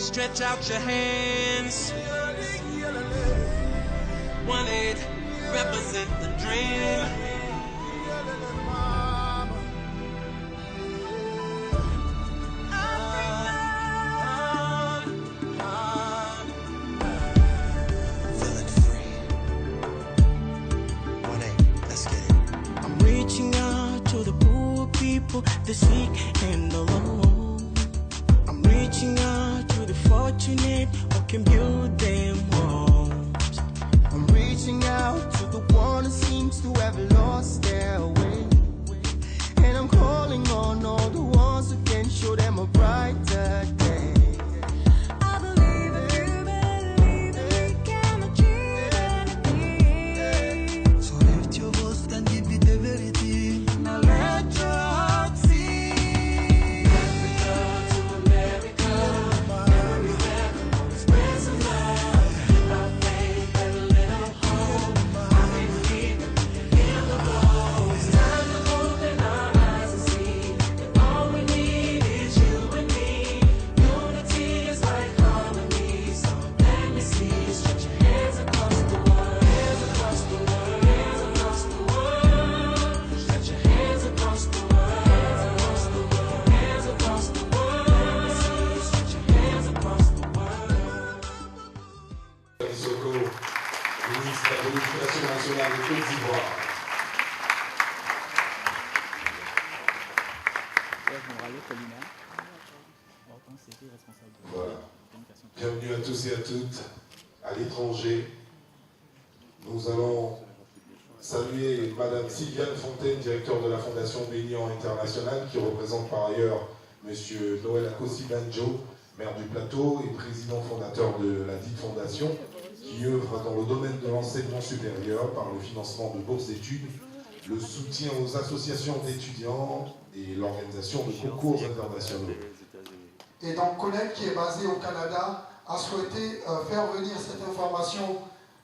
Stretch out your hands. 1-8 represent the dream. Feeling free. 1-8, let's get it. I'm reaching out to the poor people, the sick and the alone. I'm reaching out to the fortunate who can build them homes. I'm reaching out to the one who seems to have lost their way. And I'm calling on all the ones who can show them a brighter day. I believe if you believe we can achieve anything. So lift your voice and give it the verity. Now let your heart see. Africa to America, everywhere the Lord spreads some love. Our faith and a little hope. I believe that we can heal the blow. It's time to open our eyes and see that all we need is you and me. Unity is like harmony. So let me see you stretch your hands across the world. Hands across the world. Hands across the world. Stretch your hands across the world. Hands across the world. Hands across the world. Let me see you stretch your hands across the world. Sissoko, ministre de l'Éducation nationale de Côte d'Ivoire. Voilà. Bienvenue à tous et à toutes à l'étranger. Nous allons saluer Madame Sylviane Fontaine, directeur de la Fondation Bénian International, qui représente par ailleurs Monsieur Noël Akossi-Banjo, maire du Plateau et président fondateur de la dite fondation, qui œuvre dans le domaine de l'enseignement supérieur par le financement de bourses d'études, le soutien aux associations d'étudiants et l'organisation de concours internationaux. Et donc, Connect, qui est basé au Canada, a souhaité faire venir cette information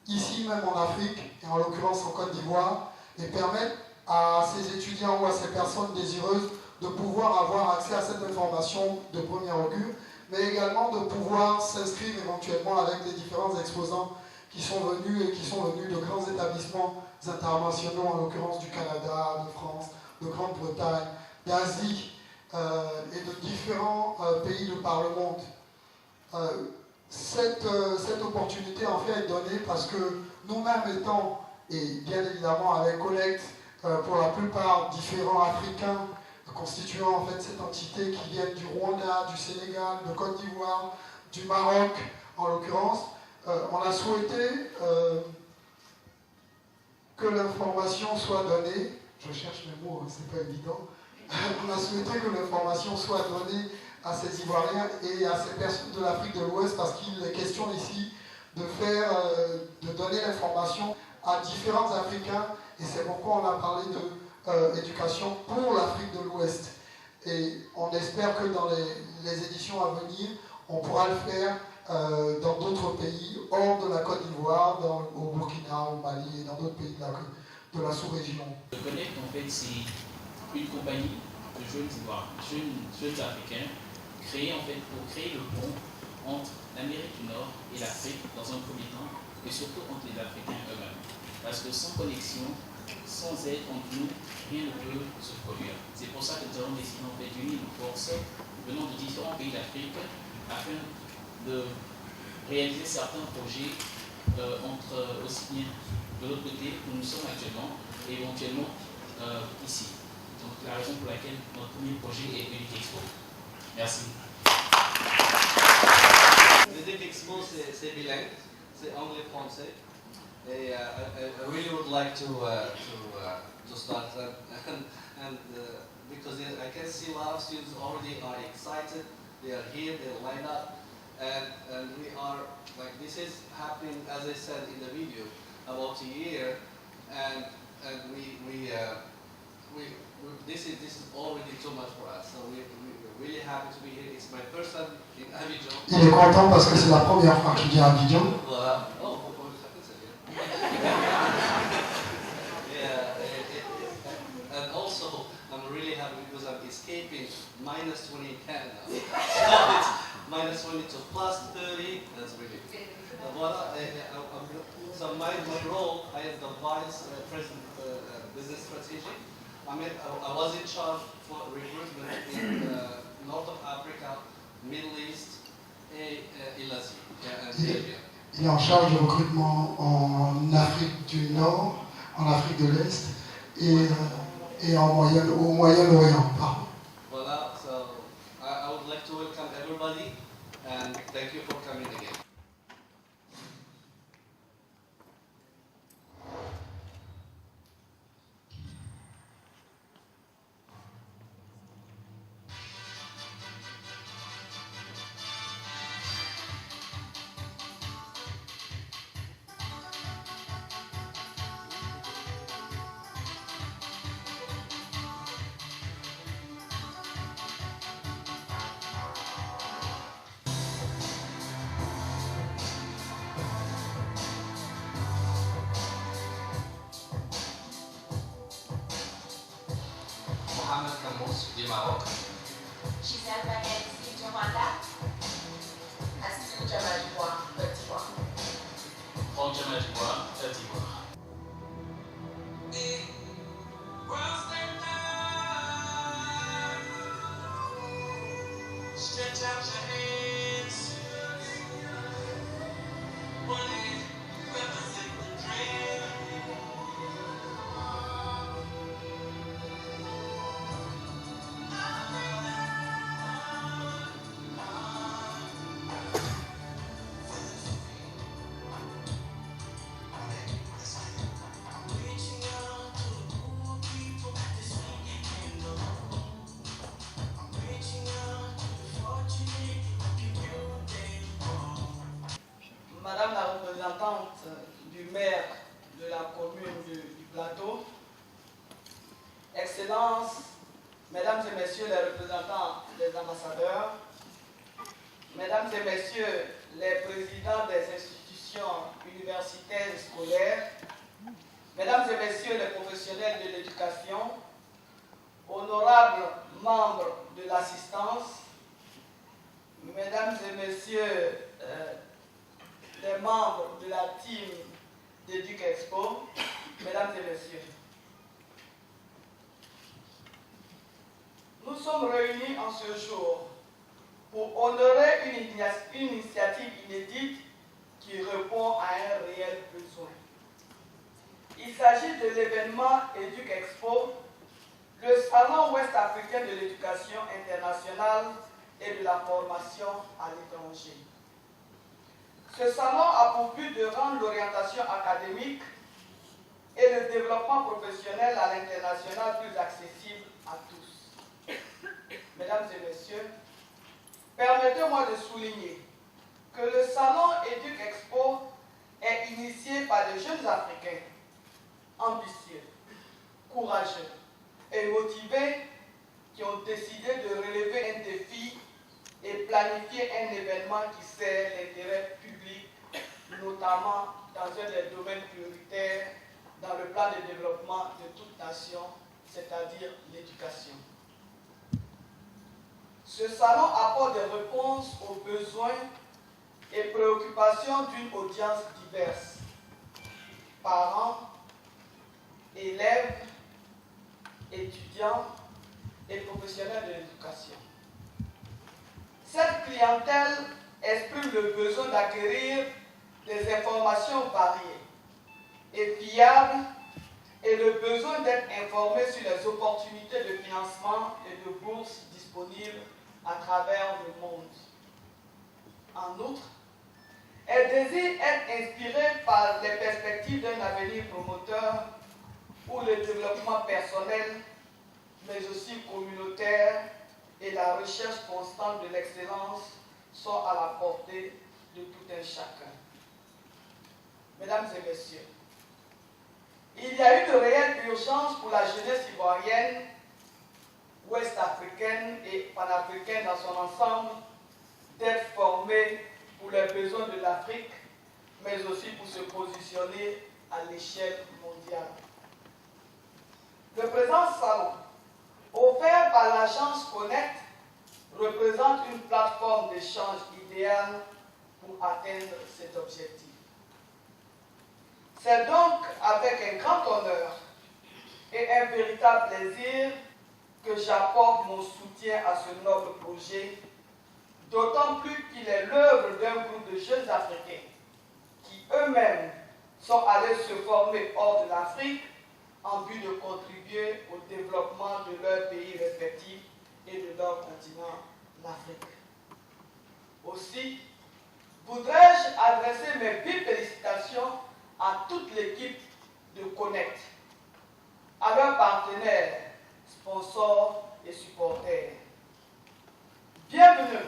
ici même en Afrique, et en l'occurrence en Côte d'Ivoire, et permettre à ces étudiants ou à ces personnes désireuses de pouvoir avoir accès à cette information de premier augure, mais également de pouvoir s'inscrire éventuellement avec les différents exposants qui sont venus et qui sont venus de grands établissements internationaux, en l'occurrence du Canada, de France, de Grande-Bretagne, d'Asie et de différents pays de par le monde. Cette opportunité en fait est donnée parce que nous-mêmes étant, et bien évidemment avec Connect, pour la plupart différents Africains constituant en fait cette entité qui viennent du Rwanda, du Sénégal, de Côte d'Ivoire, du Maroc en l'occurrence, on a souhaité que l'information soit donnée, je cherche mes mots, hein, c'est pas évident, on a souhaité que l'information soit donnée à ces Ivoiriens et à ces personnes de l'Afrique de l'Ouest parce qu'il est question ici de donner l'information à différents Africains et c'est pourquoi on a parlé d'éducation pour l'Afrique de l'Ouest. Et on espère que dans les éditions à venir, on pourra le faire dans d'autres pays hors de la Côte d'Ivoire, au Burkina, au Mali et dans d'autres pays de la sous-région. Le Connect, en fait, c'est une compagnie de jeunes Ivoiriens, jeunes Africains, créée en fait pour créer le pont entre l'Amérique du Nord et l'Afrique dans un premier temps, et surtout entre les Africains eux-mêmes. Parce que sans connexion, sans aide entre nous, rien ne peut se produire. C'est pour ça que nous avons décidé en fait d'unir nos forces venant de différents pays d'Afrique afin de réaliser certains projets entre aussi bien de l'autre côté où nous sommes actuellement et éventuellement ici. Donc la raison pour laquelle notre premier projet est Unique Expo. Merci. Unique Expo, c'est bilingue, c'est anglais-français. Et I really would like to start and because I can see a lot of students already are excited. They are here, they line up, and we are like this is happening as I said in the video about a year, and this is already too much for us. So we're really happy to be here. It's my first time in Abidjan. Il est content parce que c'est la première fois qu'il vient à Abidjan. Voilà. Oh, yeah, and also I'm really happy because I'm escaping minus 20 in Canada. So it's minus 20 to plus 30, that's really good. So my role, I am the Vice President Business Strategy. I mean, I was in charge for recruitment in North of Africa, Middle East, et l'Asie, and Libya. Il est en charge du recrutement en Afrique du Nord, en Afrique de l'Est et au Moyen-Orient. Voilà, so I would like to welcome everybody and thank you for coming again. Mohamed Kamous du Maroc. Gisèle Baguette du Rwanda. Astou Djamadiwa, Côte d'Ivoire. Franck Djamadiwa, Côte d'Ivoire. Stretch out your hands. Money represent the dream. Reaching out to the poor people, this weekend candle. I'm reaching out to the fortunate, giving you a day more. Madame la représentante du maire de la commune du Plateau, Excellences, Mesdames et Messieurs les représentants des ambassadeurs, Mesdames et Messieurs les présidents des institutions universitaires et scolaires, Mesdames et Messieurs les professionnels de l'éducation, honorables membres de l'assistance, Mesdames et Messieurs les membres de la team d'Educ Expo, Mesdames et Messieurs, nous sommes réunis en ce jour pour honorer une initiative inédite qui répond à un réel besoin. Il s'agit de l'événement Educ Expo, le salon ouest-africain de l'éducation internationale et de la formation à l'étranger. Ce salon a pour but de rendre l'orientation académique et le développement professionnel à l'international plus accessible à tous. Mesdames et Messieurs, permettez-moi de souligner que le salon Educ Expo est initié par des jeunes Africains ambitieux, courageux et motivés qui ont décidé de relever un défi et planifier un événement qui sert l'intérêt public, notamment dans un des domaines prioritaires dans le plan de développement de toute nation, c'est-à-dire l'éducation. Ce salon apporte des réponses aux besoins et préoccupations d'une audience diverse, parents, élèves, étudiants et professionnels de l'éducation. Cette clientèle exprime le besoin d'acquérir des informations variées et fiables et le besoin d'être informé sur les opportunités de financement et de bourses disponibles à travers le monde. En outre, elle désire être inspirée par les perspectives d'un avenir promoteur où le développement personnel, mais aussi communautaire, et la recherche constante de l'excellence sont à la portée de tout un chacun. Mesdames et Messieurs, il y a une réelle urgence pour la jeunesse ivoirienne, ouest-africaine et panafricaine dans son ensemble, d'être formée pour les besoins de l'Afrique, mais aussi pour se positionner à l'échelle mondiale. Le présent salon, offert par l'agence Connect représente une plateforme d'échange idéale pour atteindre cet objectif. C'est donc avec un grand honneur et un véritable plaisir que j'apporte mon soutien à ce noble projet, d'autant plus qu'il est l'œuvre d'un groupe de jeunes Africains qui eux-mêmes sont allés se former hors de l'Afrique en vue de contribuer au développement de leurs pays respectifs et de leur continent, l'Afrique. Aussi, voudrais-je adresser mes vives félicitations à toute l'équipe de Connect, à leurs partenaires, sponsors et supporters. Bienvenue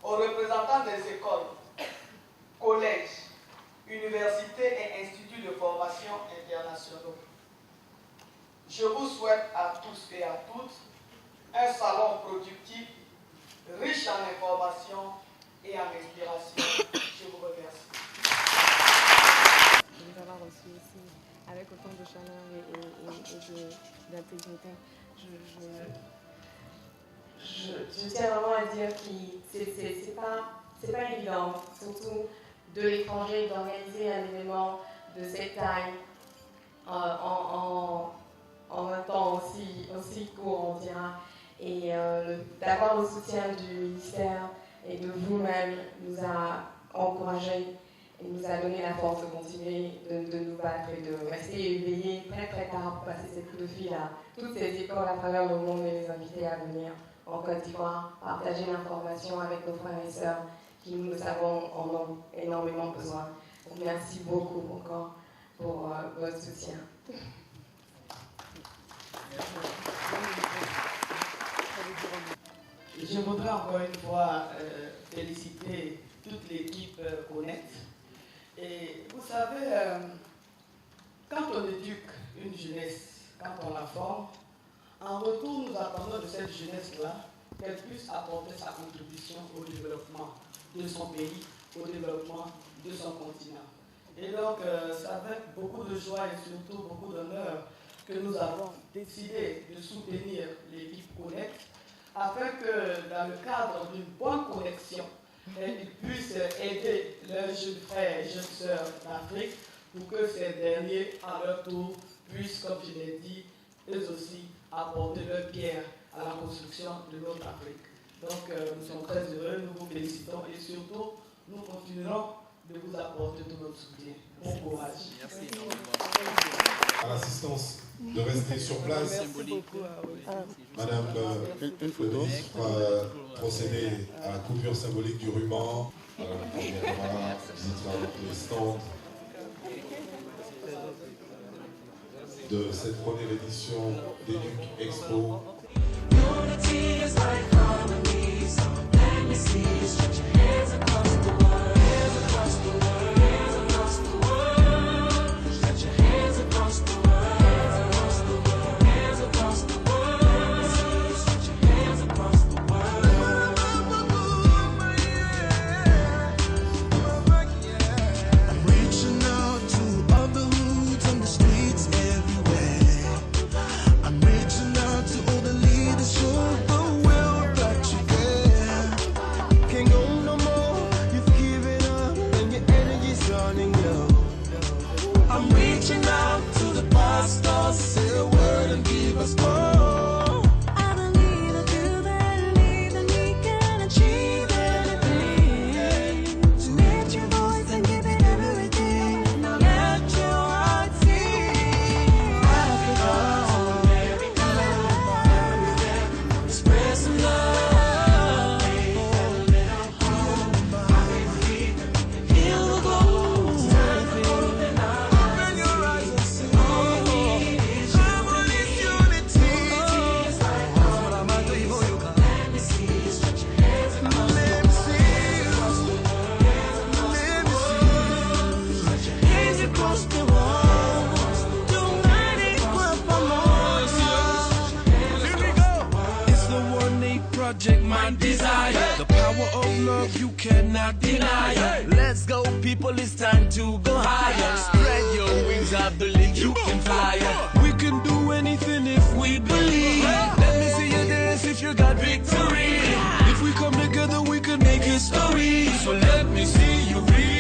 aux représentants des écoles, collèges, universités et instituts de formation internationaux. Je vous souhaite à tous et à toutes un salon productif, riche en informations et en inspiration. Je vous remercie. De nous avoir reçus ici avec autant de chaleur et d'intégrité. Je tiens vraiment à dire que c'est pas évident, surtout de l'étranger, d'organiser un événement de cette taille en un temps aussi court, on dira. Et d'avoir le soutien du ministère et de vous-même nous a encouragés et nous a donné la force de continuer de nous battre et de rester éveillés très tard pour passer ces coups de fil à toutes ces écoles à travers le monde et les inviter à venir en Côte d'Ivoire, partager l'information avec nos frères et sœurs qui, nous le savons, en ont énormément besoin. Donc, merci beaucoup encore pour votre soutien. Je voudrais encore une fois féliciter toute l'équipe Connect. Et vous savez, quand on éduque une jeunesse, quand on la forme, en retour, nous attendons de cette jeunesse-là qu'elle puisse apporter sa contribution au développement de son pays, au développement de son continent. Et donc, c'est avec beaucoup de joie et surtout beaucoup d'honneur que nous avons décidé de soutenir l'équipe Connect afin que, dans le cadre d'une bonne connexion, ils puissent aider leurs jeunes frères et jeunes sœurs d'Afrique pour que ces derniers, à leur tour, puissent, comme je l'ai dit, eux aussi apporter leur pierre à la construction de notre Afrique. Donc, nous sommes très heureux, nous vous félicitons et surtout, nous continuerons de vous apporter tout notre soutien. Bon courage. Merci. À l'assistance de rester sur place. Madame le ministre va procéder à la coupure symbolique du ruban. La caméra visitera le stand de cette première édition d'Educ Expo. Unity is like harmony, so let me see you stretch your hands across the world, hands across the world, hands across the world. Stretch your hands across the world, hands across the world, hands across the world. Let me see you stretch your hands across the world. I'm reaching out to all the hoods on the streets everywhere. I'm reaching out to all the leaders, show the will that you care. Can't go no more, you've given up and your energy's running low. I'm reaching out to the pastors, say a word and give us more. I believe that you believe that we can achieve anything. So lift your voice and give it everything. Now let your heart sing. Africa, America, spread some love. Heal the globe. It's time to open up. Open your eyes and see. Harmony is unity. It's like harmony. Let me see you stretch your hands across the world. Let me see you. Let me see you. Stretch your hands across the world. Don't let it grab my mind. Here we go. It's the 1-8 project, my desire. The power of love you cannot deny. Let's go, people, it's time to go higher. Spread your wings, I believe you can fly. We can do anything if we believe. Let me see you believe you got victory. If we come together, we can make history. So let me see you reach.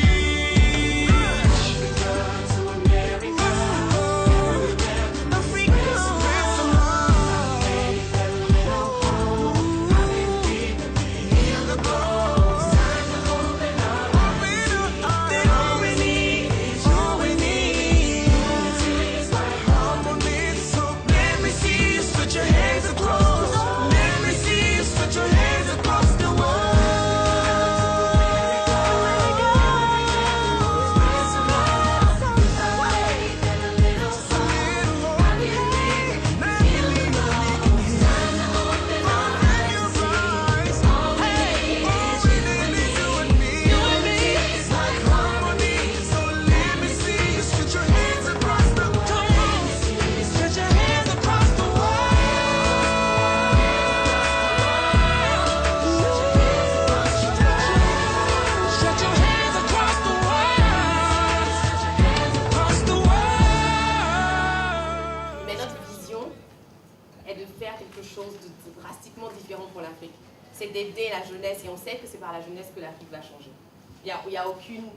C'est d'aider la jeunesse et on sait que c'est par la jeunesse que l'Afrique va changer. Il n'y a aucune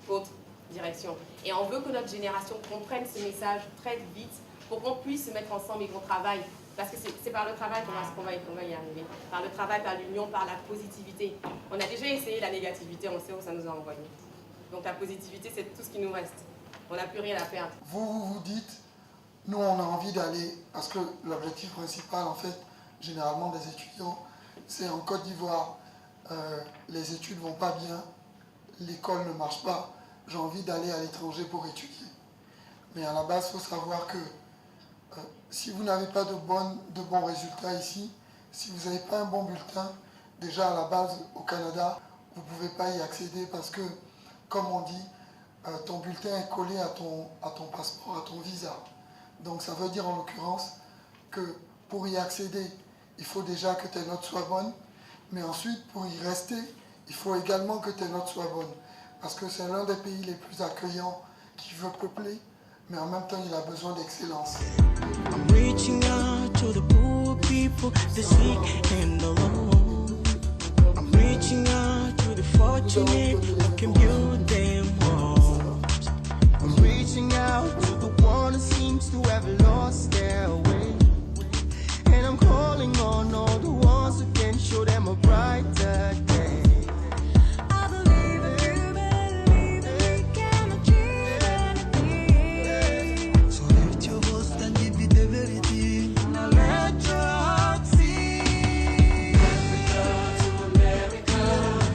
autre direction. Et on veut que notre génération comprenne ce message très vite pour qu'on puisse se mettre ensemble et qu'on travaille. Parce que c'est par le travail qu'on va y arriver. Par le travail, par l'union, par la positivité. On a déjà essayé la négativité, on sait où ça nous a envoyé. Donc la positivité, c'est tout ce qui nous reste. On n'a plus rien à perdre. Vous dites, nous on a envie d'aller, parce que l'objectif principal en fait, généralement des étudiants, c'est en Côte d'Ivoire, les études ne vont pas bien, l'école ne marche pas, j'ai envie d'aller à l'étranger pour étudier. Mais à la base, il faut savoir que si vous n'avez pas de bons résultats ici, si vous n'avez pas un bon bulletin, déjà à la base au Canada, vous ne pouvez pas y accéder parce que, comme on dit, ton bulletin est collé à ton passeport, à ton visa. Donc ça veut dire en l'occurrence que pour y accéder, il faut déjà que tes notes soient bonnes, mais ensuite, pour y rester, il faut également que tes notes soient bonnes. Parce que c'est l'un des pays les plus accueillants qui veut peupler, mais en même temps, il a besoin d'excellence. I'm reaching out to the poor people, the sick and the low. I'm reaching out to the fortunate who can build them homes. I'm reaching out to the one who seems to have lost their way. And I'm calling on all the ones who can show them a brighter day. I believe if you believe we can achieve anything. So lift your voice and give it the verity. Now let your heart sing. Africa to America,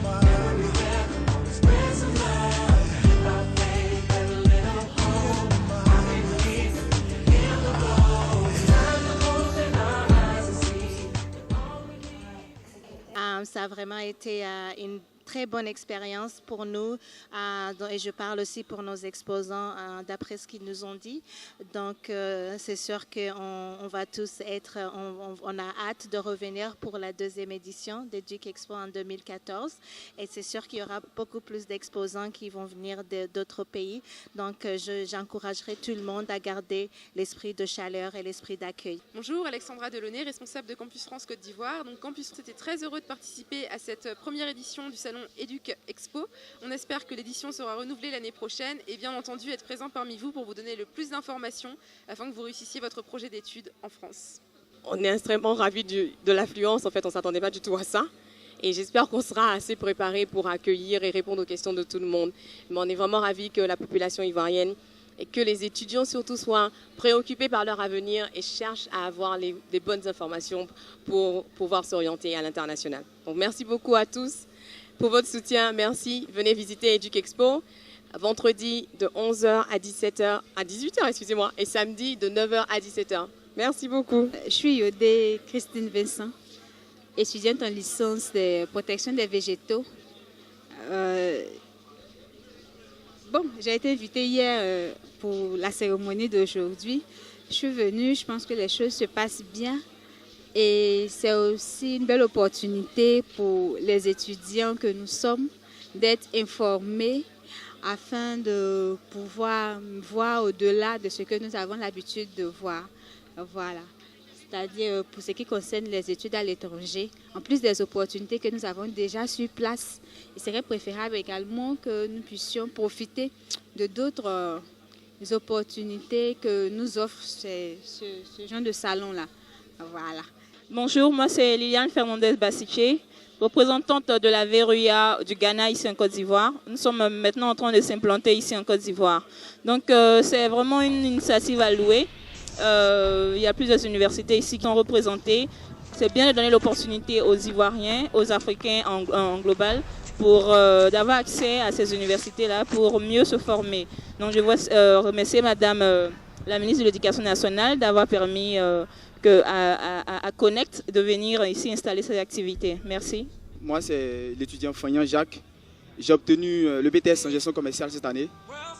America, spread some love. Love, faith, and a little hope. I believe in the goal. It's time to open our eyes and see. Ça a vraiment été une très bonne expérience pour nous et je parle aussi pour nos exposants d'après ce qu'ils nous ont dit. Donc c'est sûr qu'on va tous être, on a hâte de revenir pour la deuxième édition de Duke Expo en 2014 et c'est sûr qu'il y aura beaucoup plus d'exposants qui vont venir d'autres pays. Donc j'encouragerai tout le monde à garder l'esprit de chaleur et l'esprit d'accueil. Bonjour, Alexandra Delaunay, responsable de Campus France Côte d'Ivoire. Donc Campus France était très heureux de participer à cette première édition du salon Educ Expo. On espère que l'édition sera renouvelée l'année prochaine et bien entendu être présent parmi vous pour vous donner le plus d'informations afin que vous réussissiez votre projet d'études en France. On est extrêmement ravis de l'affluence, en fait on ne s'attendait pas du tout à ça. Et j'espère qu'on sera assez préparé pour accueillir et répondre aux questions de tout le monde. Mais on est vraiment ravis que la population ivoirienne et que les étudiants surtout soient préoccupés par leur avenir et cherchent à avoir les bonnes informations pour pouvoir s'orienter à l'international. Donc merci beaucoup à tous pour votre soutien. Merci. Venez visiter Educ Expo vendredi de 11h à 17h, à 18h, excusez-moi, et samedi de 9h à 17h. Merci beaucoup. Je suis Yodé Christine Vincent, étudiante en licence de protection des végétaux. J'ai été invitée hier pour la cérémonie d'aujourd'hui. Je suis venue, je pense que les choses se passent bien. Et c'est aussi une belle opportunité pour les étudiants que nous sommes d'être informés afin de pouvoir voir au-delà de ce que nous avons l'habitude de voir. Voilà. c'est-à-dire pour ce qui concerne les études à l'étranger, en plus des opportunités que nous avons déjà sur place, il serait préférable également que nous puissions profiter de d'autres opportunités que nous offre ce genre de salon-là. Voilà. Bonjour, moi c'est Liliane Fernandez-Bassiché, représentante de la Verruya du Ghana ici en Côte d'Ivoire. Nous sommes maintenant en train de s'implanter ici en Côte d'Ivoire. Donc c'est vraiment une initiative à louer. Il y a plusieurs universités ici qui sont représentées. C'est bien de donner l'opportunité aux Ivoiriens, aux Africains en global, pour d'avoir accès à ces universités-là pour mieux se former. Donc je veux remercier Madame la ministre de l'Éducation nationale d'avoir permis à Connect de venir ici installer ses activités. Merci. Moi, c'est l'étudiant Fagnan Jacques. J'ai obtenu le BTS en gestion commerciale cette année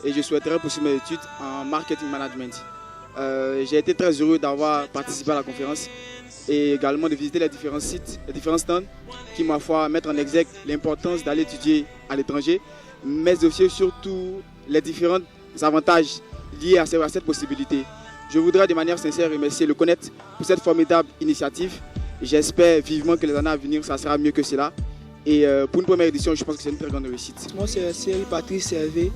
et je souhaiterais poursuivre mes études en marketing management. J'ai été très heureux d'avoir participé à la conférence et également de visiter les différents sites, les différents stands qui, ma foi, mettent en exergue l'importance d'aller étudier à l'étranger, mais aussi surtout les différents avantages liés à cette possibilité. Je voudrais de manière sincère remercier le Connect pour cette formidable initiative. J'espère vivement que les années à venir, ça sera mieux que cela. Et pour une première édition, je pense que c'est une très grande réussite. Moi, c'est Cyril Patrice Hervé.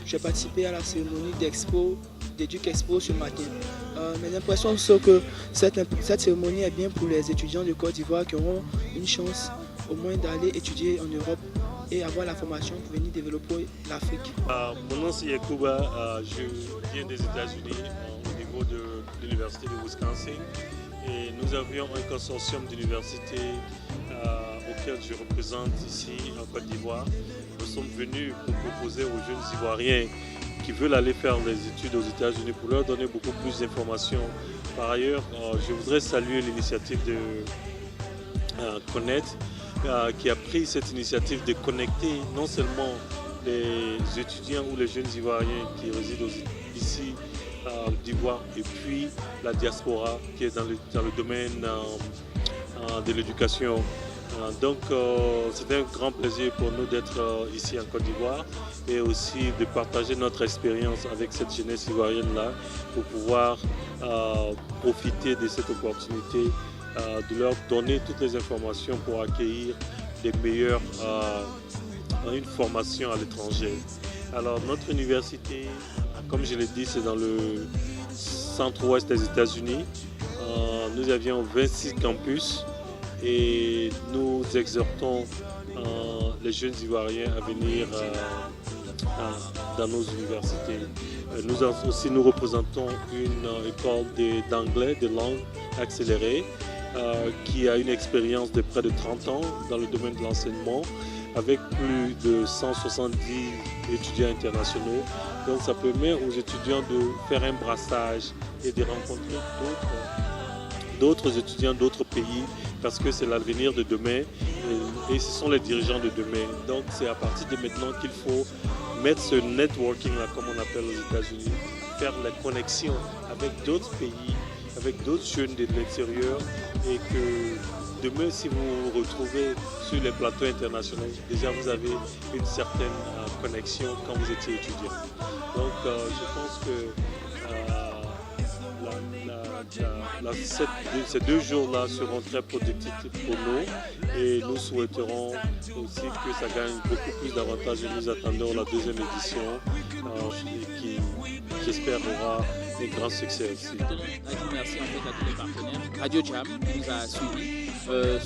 J'ai participé à la cérémonie d'Educ Expo ce matin. Mes impressions sont que cette cérémonie est bien pour les étudiants de Côte d'Ivoire qui auront une chance au moins d'aller étudier en Europe et avoir la formation pour venir développer l'Afrique. Mon nom c'est Yakuba, je viens des États-Unis au niveau de l'Université de Wisconsin et nous avions un consortium d'universités auquel je représente ici en Côte d'Ivoire. Nous sommes venus pour proposer aux jeunes Ivoiriens qui veulent aller faire les études aux États-Unis pour leur donner beaucoup plus d'informations. Par ailleurs, je voudrais saluer l'initiative de Connect qui a pris cette initiative de connecter non seulement les étudiants ou les jeunes Ivoiriens qui résident ici en Côte d'Ivoire et puis la diaspora qui est dans le domaine de l'éducation. Donc c'est un grand plaisir pour nous d'être ici en Côte d'Ivoire et aussi de partager notre expérience avec cette jeunesse ivoirienne-là pour pouvoir profiter de cette opportunité, de leur donner toutes les informations pour accueillir les meilleurs dans une formation à l'étranger. Alors notre université, comme je l'ai dit, c'est dans le centre-ouest des États-Unis. Nous avions 26 campus et nous exhortons les jeunes Ivoiriens à venir dans nos universités. Nous représentons une école d'anglais, de langue accélérée, qui a une expérience de près de 30 ans dans le domaine de l'enseignement, avec plus de 170 étudiants internationaux. Donc ça permet aux étudiants de faire un brassage et de rencontrer d'autres étudiants d'autres pays, parce que c'est l'avenir de demain et ce sont les dirigeants de demain. Donc c'est à partir de maintenant qu'il faut mettre ce networking là, comme on appelle aux États-Unis, faire la connexion avec d'autres pays, avec d'autres jeunes de l'extérieur, et que demain, si vous vous retrouvez sur les plateaux internationaux, déjà vous avez une certaine connexion quand vous étiez étudiant. Donc je pense que ces 2 jours-là seront très productifs pour nous et nous souhaiterons aussi que ça gagne beaucoup plus d'avantages et nous attendons la 2e édition qui, j'espère, aura un grand succès aussi. Merci en fait à tous les partenaires. Radio Jam qui nous a suivis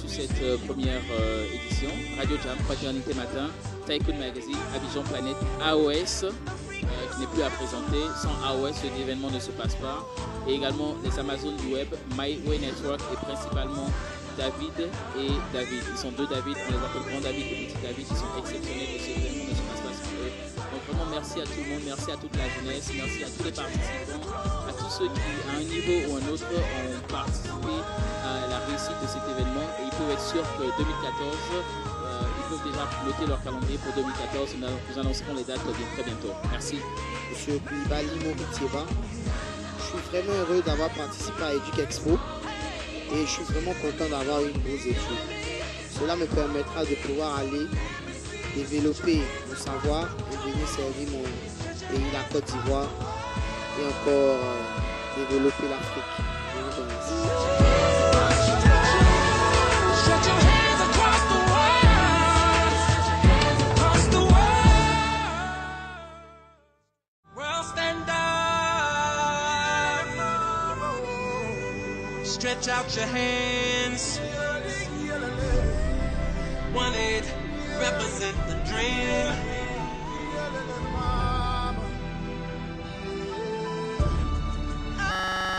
sur cette première édition. Radio Jam, Fraternité Matin, Tycoon Magazine, Abidjan Planète, AOS, qui n'est plus à présenter. Sans AOS, cet événement ne se passe pas. Et également les Amazones du web, My Way Network et principalement David et David. Ils sont 2 David, on les appelle Grand David et Petit David, ils sont exceptionnels et cet événement ne se passe pas sans eux. Donc vraiment merci à tout le monde, merci à toute la jeunesse, merci à tous les participants, à tous ceux qui à un niveau ou un autre ont participé à la réussite de cet événement. Et ils peuvent être sûrs que 2014, ils peuvent déjà noter leur calendrier pour 2014. Nous annoncerons les dates très bientôt. Merci. Monsieur Koulibaly Momitieba. Je suis vraiment heureux d'avoir participé à Educ Expo et je suis vraiment content d'avoir une grosse étude. Cela me permettra de pouvoir aller développer mon savoir et venir servir mon pays, la Côte d'Ivoire, et encore développer l'Afrique. Je vous remercie. Stretch your hands across the world. Across the world. World, stand up. Stretch out your hands. 1-8 represent the dream.